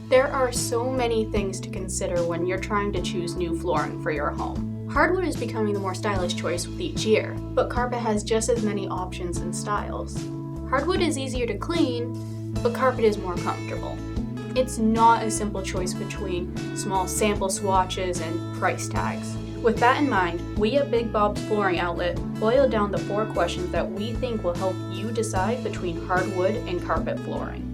There are so many things to consider when you're trying to choose new flooring for your home. Hardwood is becoming the more stylish choice with each year, but carpet has just as many options and styles. Hardwood is easier to clean, but carpet is more comfortable. It's not a simple choice between small sample swatches and price tags. With that in mind, we at Big Bob's Flooring Outlet boiled down the 4 questions that we think will help you decide between hardwood and carpet flooring.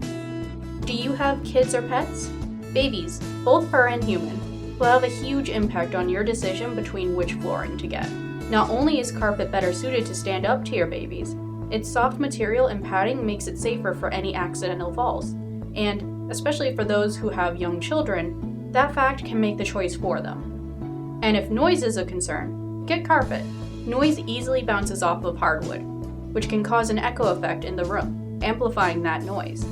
Do you have kids or pets? Babies, both fur and human, will have a huge impact on your decision between which flooring to get. Not only is carpet better suited to stand up to your babies, its soft material and padding makes it safer for any accidental falls. And, especially for those who have young children, that fact can make the choice for them. And if noise is a concern, get carpet. Noise easily bounces off of hardwood, which can cause an echo effect in the room, amplifying that noise.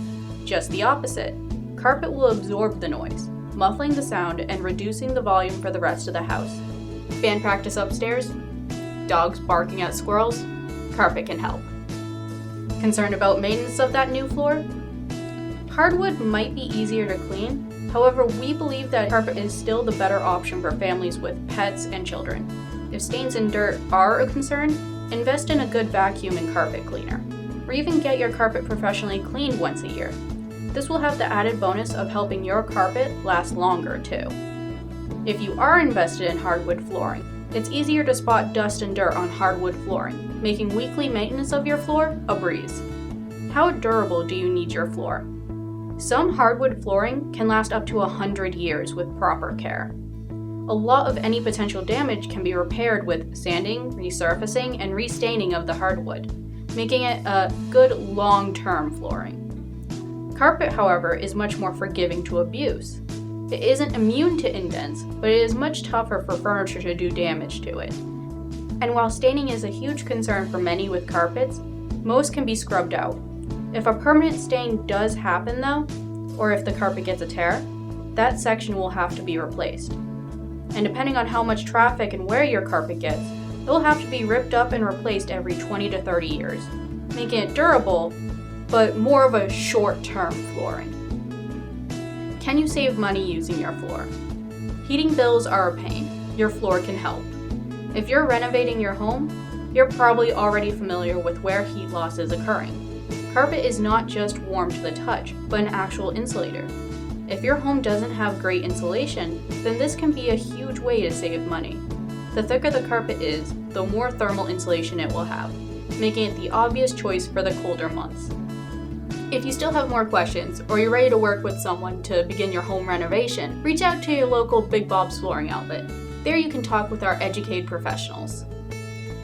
Just the opposite, carpet will absorb the noise, muffling the sound and reducing the volume for the rest of the house. Band practice upstairs? Dogs barking at squirrels? Carpet can help. Concerned about maintenance of that new floor? Hardwood might be easier to clean, however, we believe that carpet is still the better option for families with pets and children. If stains and dirt are a concern, invest in a good vacuum and carpet cleaner, or even get your carpet professionally cleaned once a year. This will have the added bonus of helping your carpet last longer too. If you are invested in hardwood flooring, it's easier to spot dust and dirt on hardwood flooring, making weekly maintenance of your floor a breeze. How durable do you need your floor? Some hardwood flooring can last up to 100 years with proper care. A lot of any potential damage can be repaired with sanding, resurfacing, and restaining of the hardwood, making it a good long-term flooring. Carpet, however, is much more forgiving to abuse. It isn't immune to indents, but it is much tougher for furniture to do damage to it. And while staining is a huge concern for many with carpets, most can be scrubbed out. If a permanent stain does happen though, or if the carpet gets a tear, that section will have to be replaced. And depending on how much traffic and wear your carpet gets, it will have to be ripped up and replaced every 20 to 30 years, making it durable, but more of a short-term flooring. Can you save money using your floor? Heating bills are a pain. Your floor can help. If you're renovating your home, you're probably already familiar with where heat loss is occurring. Carpet is not just warm to the touch, but an actual insulator. If your home doesn't have great insulation, then this can be a huge way to save money. The thicker the carpet is, the more thermal insulation it will have, making it the obvious choice for the colder months. If you still have more questions, or you're ready to work with someone to begin your home renovation, reach out to your local Big Bob's Flooring Outlet. There you can talk with our educated professionals.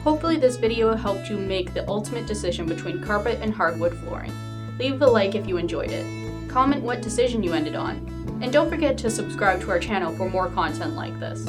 Hopefully this video helped you make the ultimate decision between carpet and hardwood flooring. Leave a like if you enjoyed it. Comment what decision you ended on. And don't forget to subscribe to our channel for more content like this.